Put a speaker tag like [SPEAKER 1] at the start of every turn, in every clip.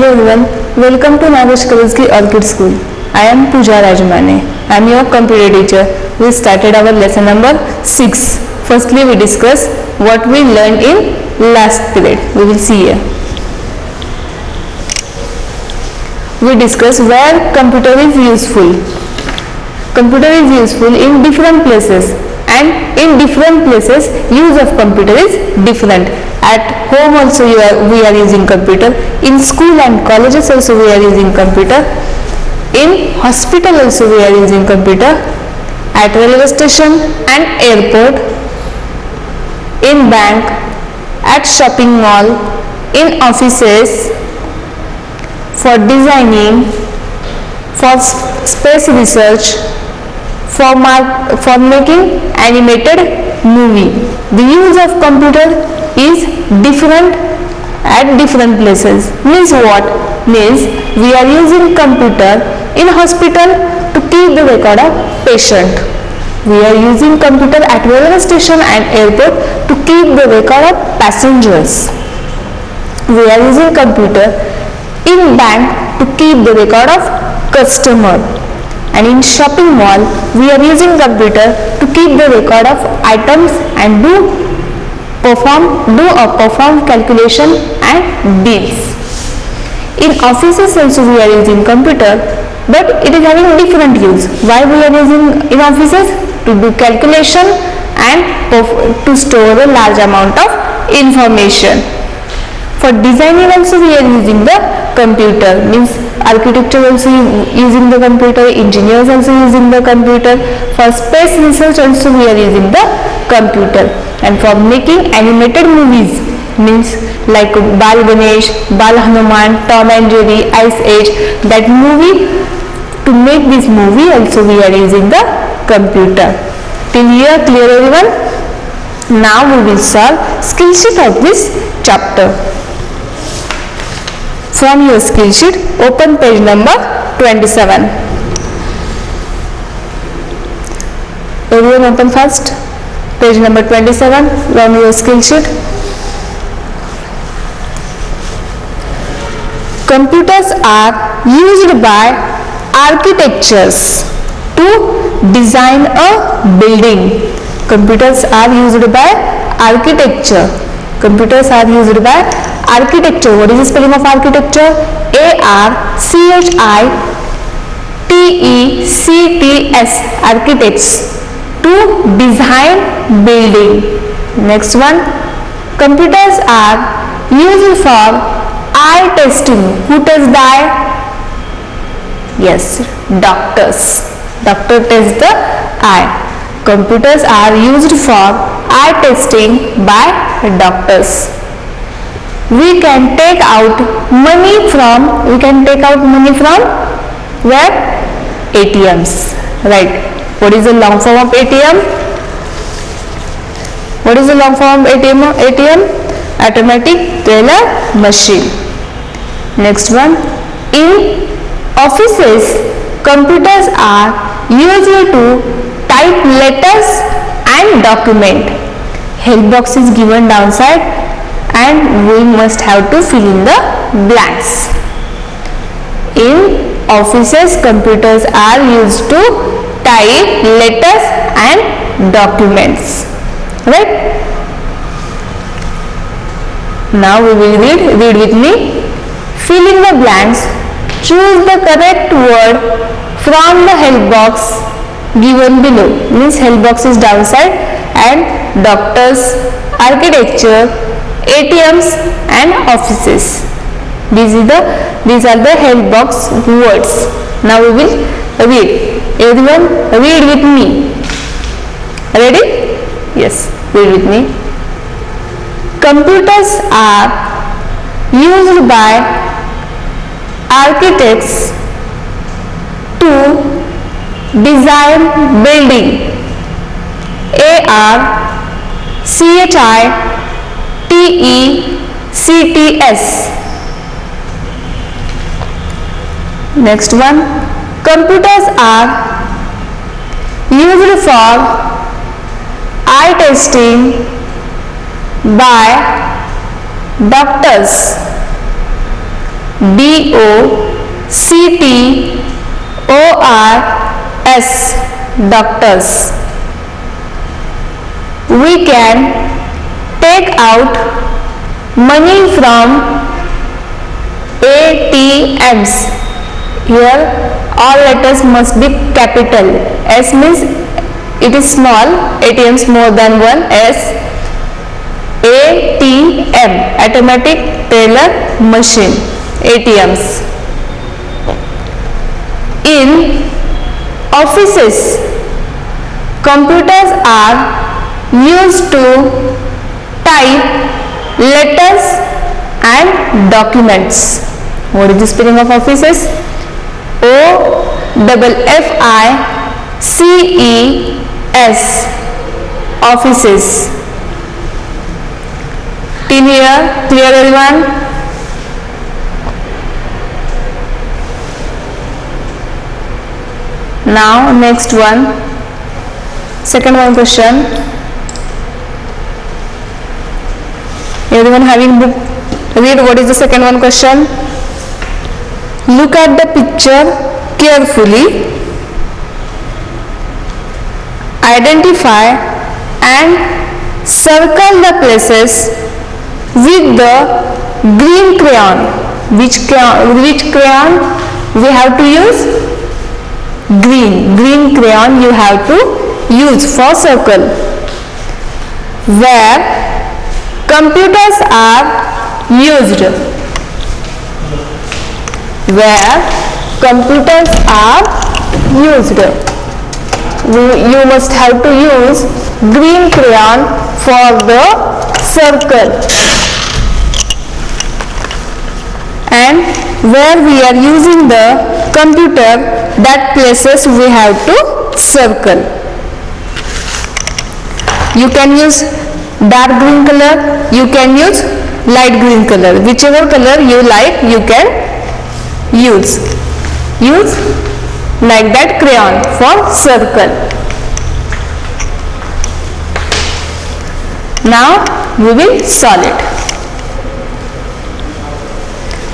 [SPEAKER 1] Hello everyone, welcome to Nagesh Kavasli Orchid School. I am Pooja Rajmane. I am your computer teacher. We started our lesson number 6. Firstly, we discuss what we learned in last period. We will see here. We discuss where computer is useful. Computer is useful in different places, and in different places use of computer is different. At home also we are using computer. In school and colleges also we are using computer. In hospital also we are using computer. At railway station and airport. In bank, at shopping mall, in offices, for designing, for space research, for making animated movie. The use of computer is different at different places. Means what? Means we are using computer in hospital to keep the record of patient. We are using computer at railway station and airport to keep the record of passengers. We are using computer in bank to keep the record of customer. And in shopping mall we are using computer to keep the record of items and perform calculation and deals. In offices also we are using computer, but it is having different use. Why we are using in offices? To do calculation and to store a large amount of information. For designing also we are using the computer. Means architecture also using the computer, engineers also using the computer. For space research also we are using the computer. And for making animated movies, means like Bal Ganesh, Bal Hanuman, Tom and Jerry, Ice Age, that movie, to make this movie also we are using the computer. Till here clear everyone? Now we will solve skill sheet of this chapter. From your skill sheet, open page number 27. Everyone open first. Page number 27 from your skill sheet. Computers are used by architects to design a building. Computers are used by architecture. Computers are used by architecture. What is the spelling of architecture? ARCHITECTS. Architects. To design building. Next one. Computers are used for eye testing. Who tests the eye? Yes, doctors. Doctor tests the eye. Computers are used for eye testing by doctors. We can take out money from where? ATMs. Right. What is the long form of ATM? What is the long form of ATM? Automatic teller machine. Next one. In offices, computers are used to type letters and document. Help box is given downside and we must have to fill in the blanks. In offices, computers are used to type letters and documents. Right? Now we will read with me. Fill in the blanks. Choose the correct word from the help box given below. Means help box is downside and doctors, architecture, ATMs and offices. These are the help box words. Now we will read. Everyone read with me. Ready? Yes, read with me. Computers are used by architects to design building. ARCHITECTS. Next one. Computers are used for eye testing by doctors. DOCTORS, doctors. We can take out money from ATMs. Here all letters must be capital. S means it is small, ATMs more than one. S, ATM, automatic teller machine, ATMs. In offices, computers are used to type letters and documents. What is the spelling of offices? OFFICES, offices. Clear everyone? Now next one, second one question. Everyone having book? Read what is the second one question. Look at the picture carefully. Identify and circle the places with the green crayon. Which crayon we have to use? Green crayon you have to use for circle. Where computers are used. Where computers are used, you must have to use green crayon for the circle. And where we are using the computer, that places we have to circle. You can use dark green color, you can use light green color. Whichever color you like, you can use like that crayon for circle. Now we will solve it.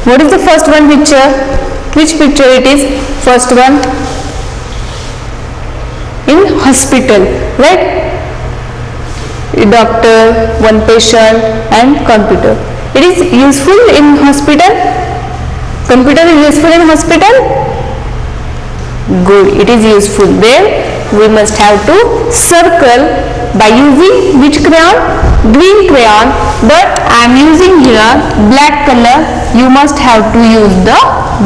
[SPEAKER 1] What is the first one picture? Which picture it is? First one in hospital, right? A doctor, one patient and computer. It is useful in hospital. Computer is useful in hospital? Good, it is useful. Then we must have to circle by using which crayon? Green crayon, but I am using here black color. You must have to use the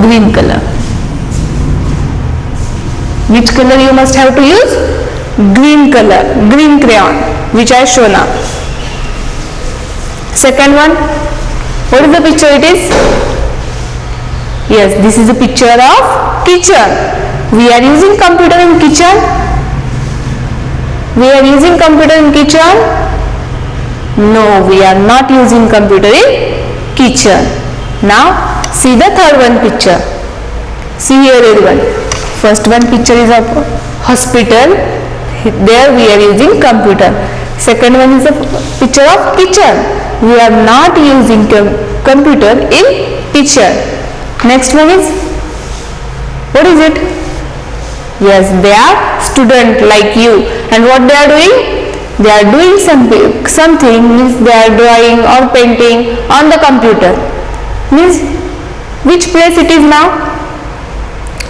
[SPEAKER 1] green color. Which color you must have to use? Green color, green crayon, which I show now. Second one, what is the picture it is? Yes, this is a picture of kitchen. We are using computer in kitchen. We are using computer in kitchen. No, we are not using computer in kitchen. Now see the third one picture. See here everyone. First one picture is of hospital. There we are using computer. Second one is a picture of kitchen. We are not using computer in kitchen. Next one is, what is it? Yes, they are student like you. And what they are doing? They are doing something, means they are drawing or painting on the computer. Means which place it is now?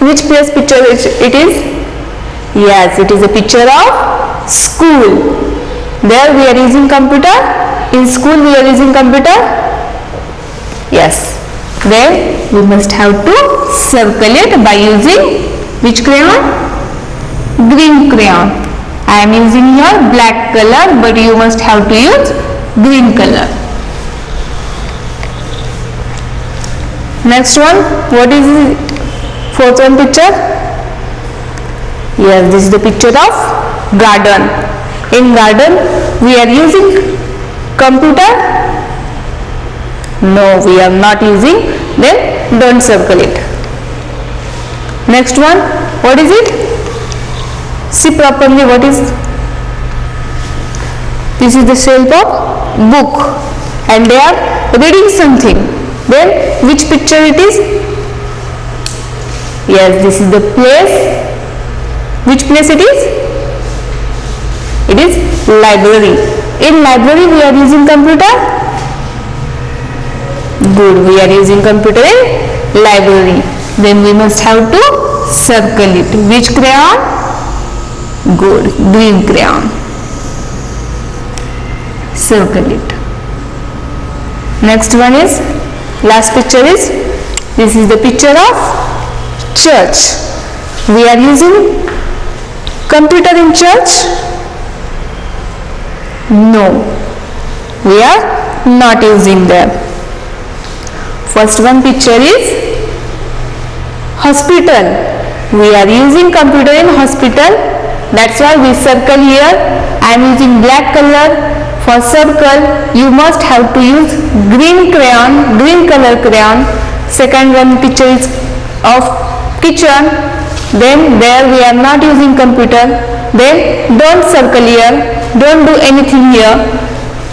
[SPEAKER 1] Which place picture it is? Yes, it is a picture of school. There we are using computer. In school we are using computer. Yes. Then we must have to circle it by using which crayon? Green crayon. I am using here black color, but you must have to use green color. Next one, what is the fourth one picture? Yes, this is the picture of garden. In garden we are using computer. No, we are not using. Then don't circle it. Next one, what is it? See properly what is. This is the shelf of book and they are reading something. Then which picture it is? Yes, this is the place. Which place it is? It is library. In library we are using computer. Good, we are using computer in library. Then we must have to circle it. Which crayon? Good, green crayon. Circle it. Next one is, last picture is, this is the picture of church. We are using computer in church? No, we are not using them. First one picture is hospital. We are using computer in hospital. That's why we circle here. I am using black color. For circle, you must have to use green crayon, green color crayon. Second one picture is of kitchen. Then there we are not using computer. Then don't circle here. Don't do anything here.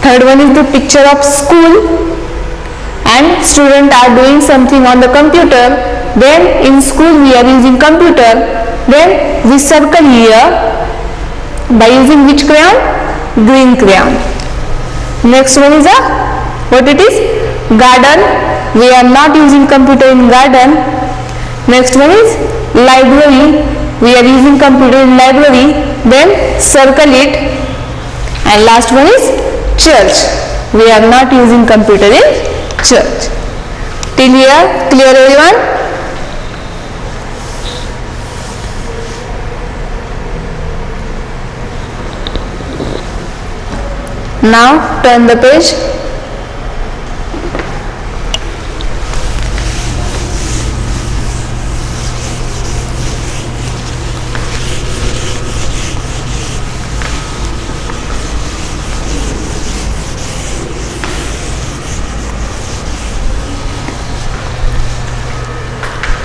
[SPEAKER 1] Third one is the picture of school. And students are doing something on the computer. Then in school we are using computer. Then we circle here by using which crayon? Green crayon. Next one is what it is? Garden. We are not using computer in garden. Next one is library. We are using computer in library. Then circle it. And last one is church. We are not using computer in church. Till here, clear everyone? Now turn the page.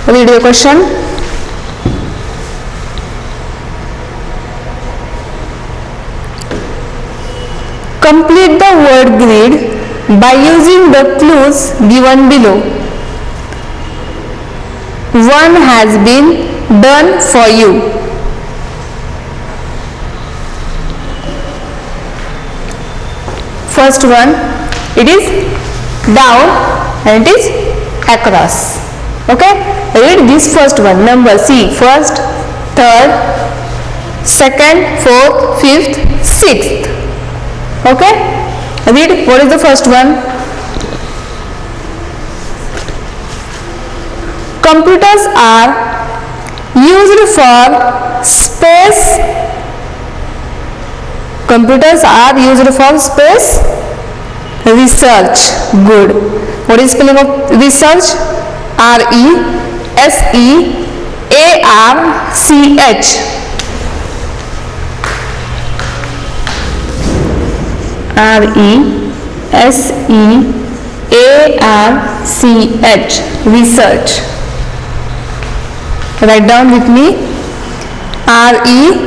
[SPEAKER 1] Read your question. Complete the word grid by using the clues given below. One has been done for you. First one, it is down and it is across. Okay, read this first one. Number see, first, third, second, fourth, fifth, sixth. Okay, read what is the first one. Computers are used for space. Computers are used for space research. Good. What is spelling of research? R-E-S-E-A-R-C-H. R-E-S-E-A-R-C-H. Research. Write down with me. R-E-S-E-A-R-C-H.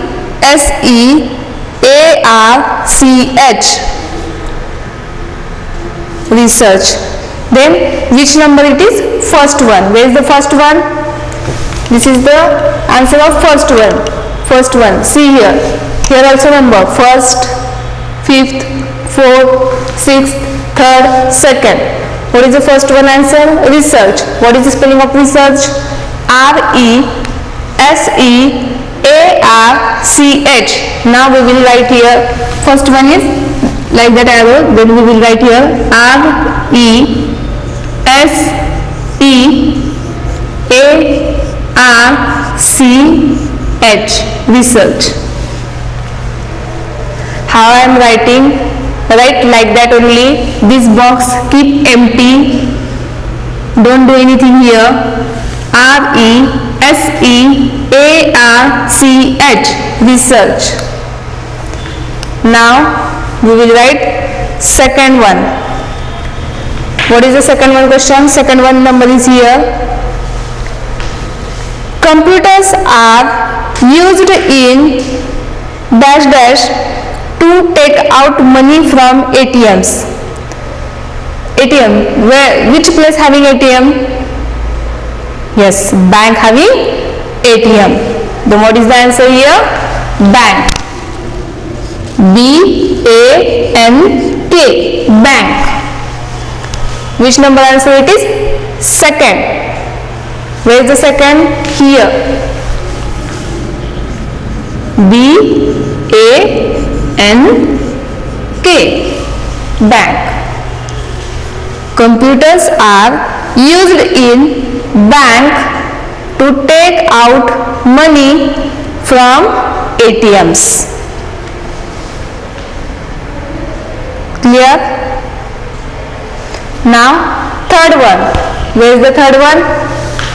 [SPEAKER 1] Research. Then which number it is? First one. Where is the first one? This is the answer of first one. First one. See here. Here also number. First, fifth, fourth, sixth, third, second. What is the first one answer? Research. What is the spelling of research? R-E-S-E-A-R-C-H. Now we will write here. First one is like that arrow. Then we will write here R-E-S-E-A-R-C-H. Research. How I am writing? Write like that only. This box keep empty. Don't do anything here. R-E-S-E-A-R-C-H. Research. Now we will write second one. What is the second one question? Second one number is here. Computers are used in dash dash to take out money from ATMs. ATM. Where, which place having ATM? Yes, bank having ATM. Then what is the answer here? Bank. BANK. Bank. Which number answer it is? Second. Where is the second? Here. BANK. Bank. Computers are used in bank to take out money from ATMs. Clear? Now third one. Where is the third one?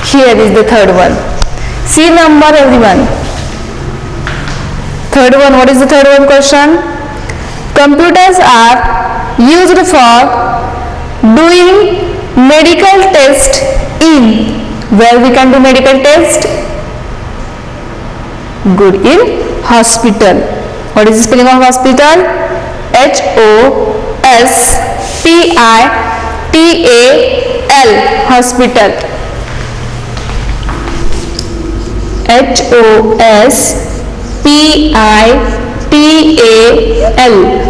[SPEAKER 1] Here is the third one. See number everyone. Third one, what is the third one question? Computers are used for doing medical test in. Where we can do medical test? Good. In hospital. What is the spelling of hospital? HOSPITAL. Hospital. HOSPITAL.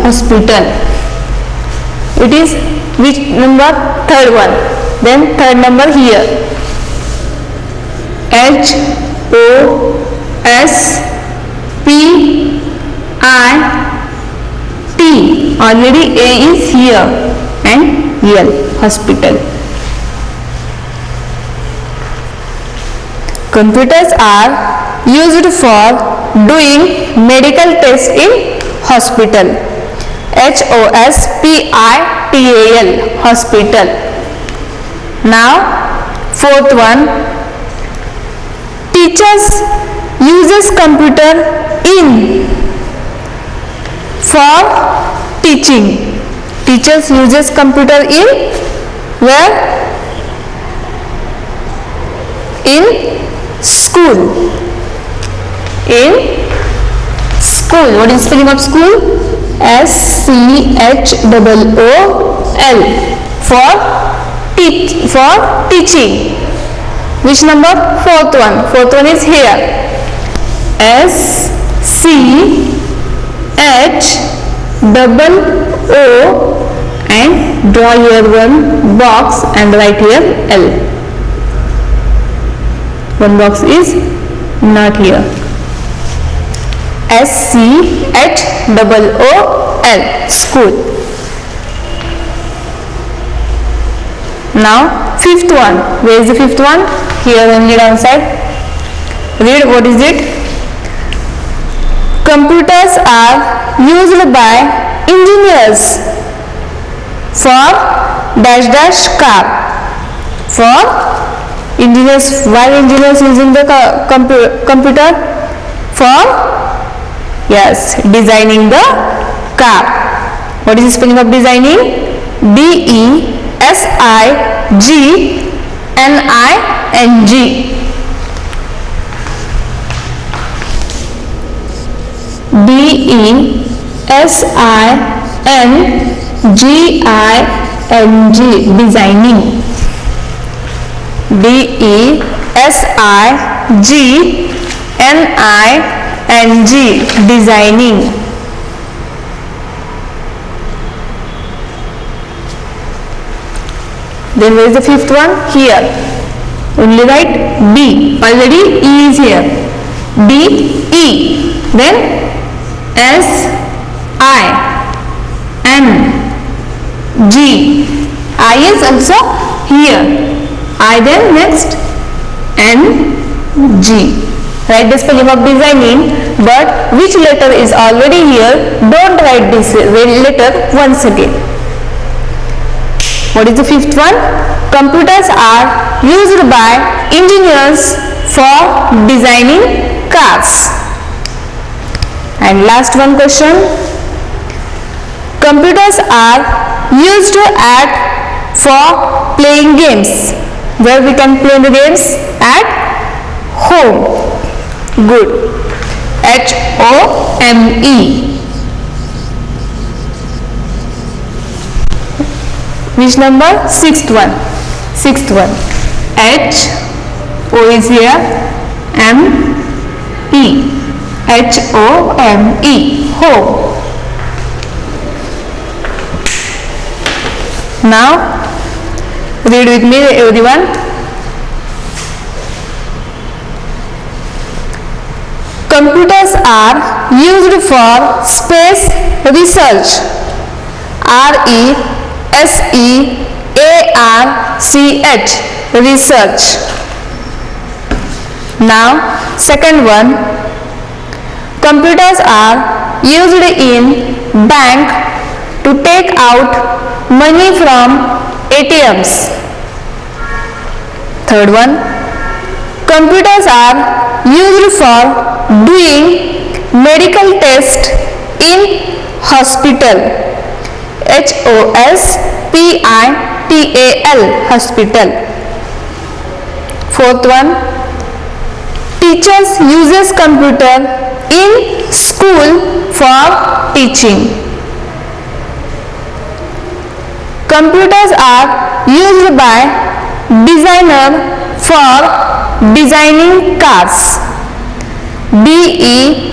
[SPEAKER 1] Hospital. It is which number? Third one. Then third number here. HOSPIT. Already A is here and L. Hospital. Computers are used for doing medical tests in hospital. HOSPITAL. Hospital. Now fourth one. Teachers uses computer in for teaching. Teachers uses computer in where? In school. In school. What is spelling of school? SCHOOL. For teaching. Which number? Fourth one. Fourth one is here. SCHOO and draw here one box and write here L. One box is not here. SCHOOL. School. Now fifth one. Where is the fifth one? Here only downside. Read what is it? Computers are used by engineers for dash dash car. For engineers. Why engineers using the computer? For, yes, designing the car. What is the spelling of designing? DESIGNING. DESINGING. Designing. DESIGNING. Designing. Then where is the fifth one? Here. Only write B. Already E is here. DE. Then SING. I is also here. I then next NG. Write the spelling of designing, but which letter is already here? Don't write this letter once again. What is the fifth one? Computers are used by engineers for designing cars. And last one question. Computers are used for playing games. Where we can play the games? At home. Good. HOME. Which number? Sixth one. Sixth one. H O is here. M E. H O M E. Home. Now read with me, everyone. Computers are used for space research. RESEARCH. Research. Now second one. Computers are used in bank to take out money from ATMs. Third one. Computers are used for doing medical tests in hospital. HOSPITAL. Hospital. Fourth one. Teachers uses computer in school for teaching. Computers are used by designer for designing cars. DESIGNING.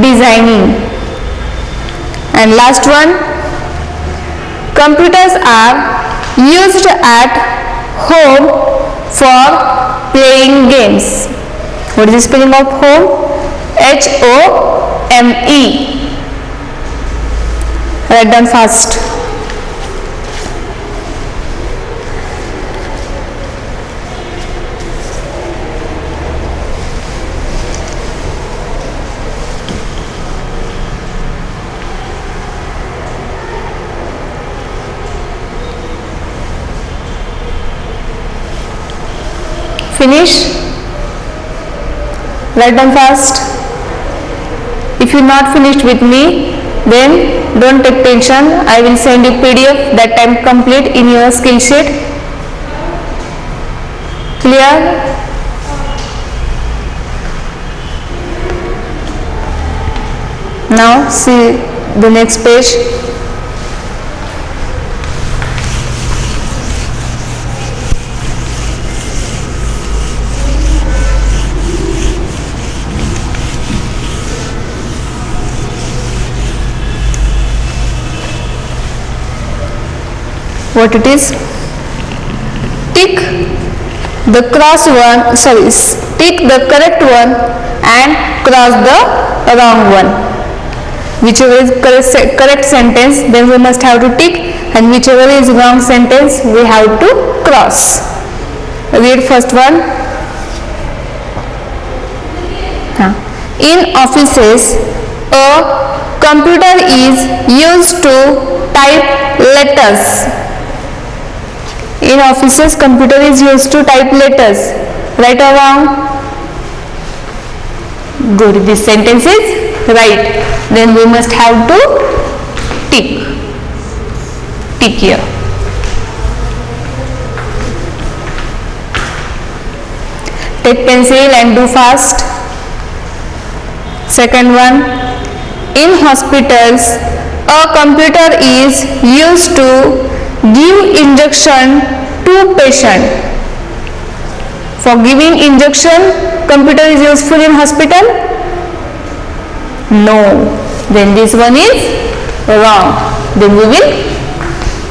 [SPEAKER 1] Designing. And last one. Computers are used at home for playing games. What is the spelling of home? HOME. Write down fast. Finish? Write down fast. If you not finished with me, then don't take tension. I will send you PDF that time complete in your skill sheet. Clear? Now see the next page. What it is? Tick the cross one, tick the correct one and cross the wrong one. Whichever is correct sentence, then we must have to tick, and whichever is wrong sentence, we have to cross. Read first one. In offices, a computer is used to type letters. In offices, computer is used to type letters. Right or wrong? Good. This sentence is right. Then we must have to tick. Tick here. Take pencil and do fast. Second one. In hospitals, a computer is used to give injection to patient. For giving injection, computer is useful in hospital? No. Then this one is wrong. Then we will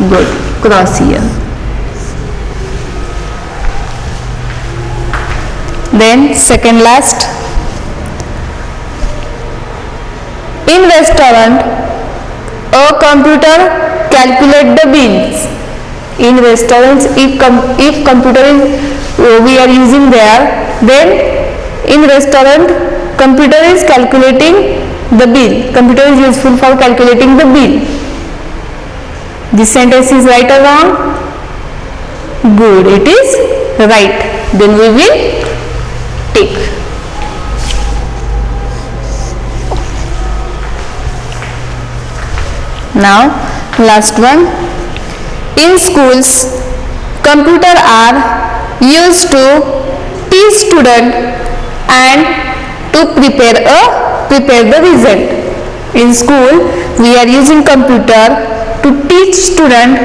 [SPEAKER 1] good cross here. Then second last. In restaurant, a computer calculate the bills. In restaurants, if computer is we are using there, then in restaurant computer is calculating the bill. Computer is useful for calculating the bill. This sentence is right or wrong? Good, it is right. Then we will tick. Now last one. In schools, computers are used to teach students and to prepare the result. In school, we are using computer to teach student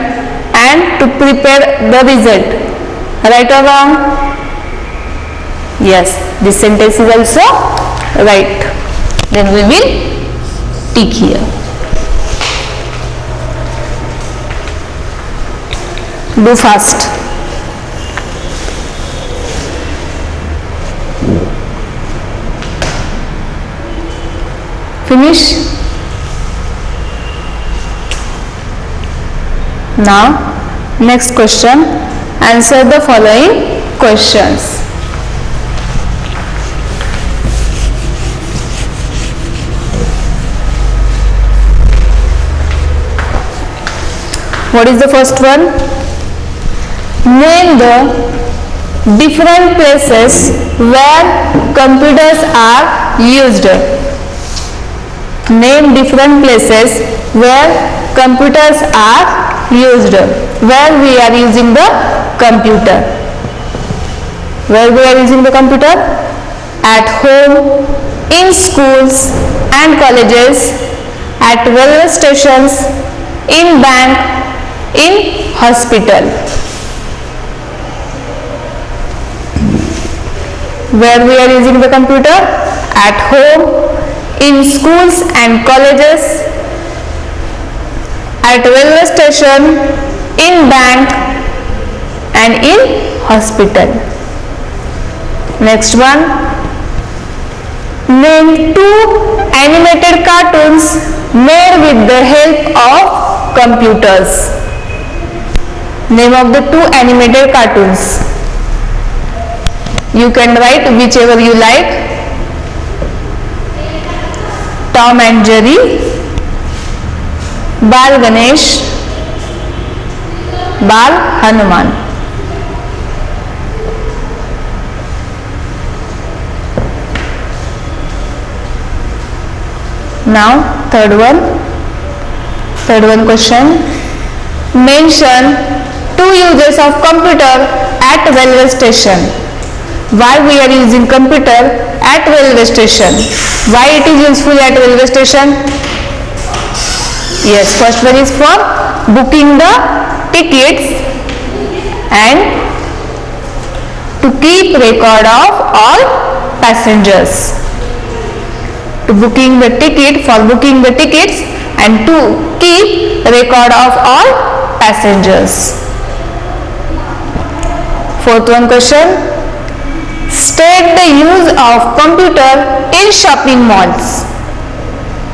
[SPEAKER 1] and to prepare the result. Right or wrong? Yes, this sentence is also right. Then we will tick here. Do fast. Finish. Now, next question. Answer the following questions. What is the first one? Name the different places where computers are used. Name different places where computers are used. Where we are using the computer. Where we are using the computer? At home, in schools and colleges, at railway stations, in bank, in hospital. Where we are using the computer? At home, in schools and colleges, at railway station, in bank and in hospital. Next one. Name 2 animated cartoons made with the help of computers. Name of the 2 animated cartoons. You can write whichever you like. Tom and Jerry, Bal Ganesh, Bal Hanuman. Now third one question. Mention 2 uses of computer at railway station. Why we are using computer at railway station? Why it is useful at railway station? Yes, first one is for booking the tickets and to keep record of all passengers. For booking the tickets and to keep record of all passengers. Fourth one question. State the use of computer in shopping malls.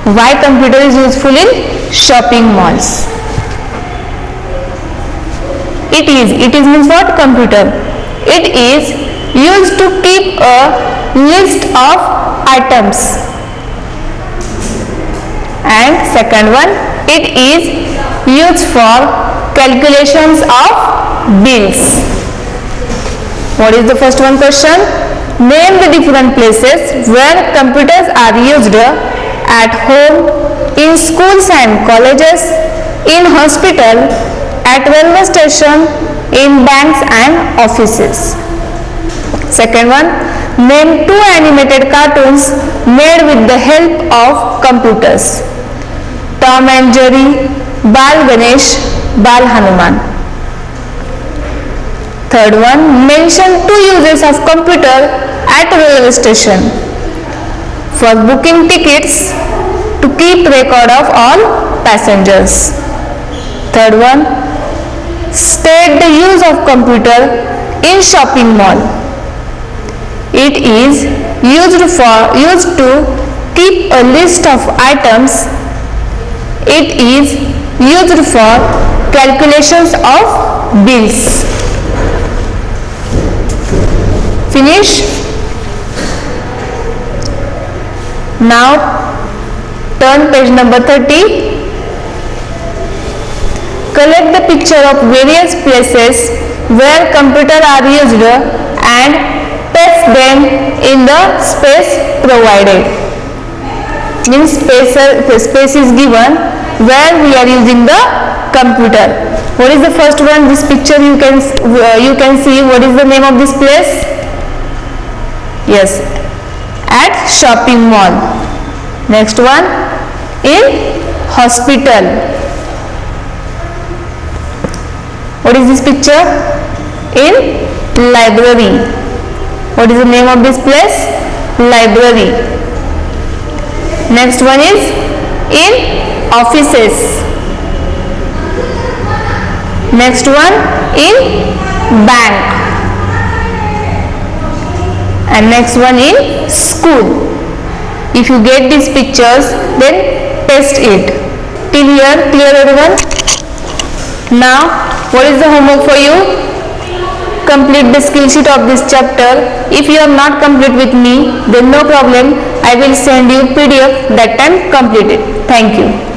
[SPEAKER 1] Why computer is useful in shopping malls? It is means what? Computer. It is used to keep a list of items. And second one, it is used for calculations of bills. What is the first one question? Name the different places where computers are used. At home, in schools and colleges, in hospital, at railway station, in banks and offices. Second one, name 2 animated cartoons made with the help of computers. Tom and Jerry, Bal Ganesh, Bal Hanuman. Third one, mention 2 uses of computer at railway station. For booking tickets, to keep record of all passengers. Third one, state the use of computer in shopping mall. It is used to keep a list of items. It is used for calculations of bills. Finish. Now turn page number 30. Collect the picture of various places where computers are used and paste them in the space provided. Means space is given where we are using the computer. What is the first one? This picture you can see. What is the name of this place? Yes, at shopping mall. Next one, In hospital. What is this picture? In library. What is the name of this place? Library. Next one is in offices. Next one in bank. And next one in school. If you get these pictures, then test it. Till here, clear everyone? Now, what is the homework for you? Complete the skill sheet of this chapter. If you are not complete with me, then no problem. I will send you PDF that time completed. Thank you.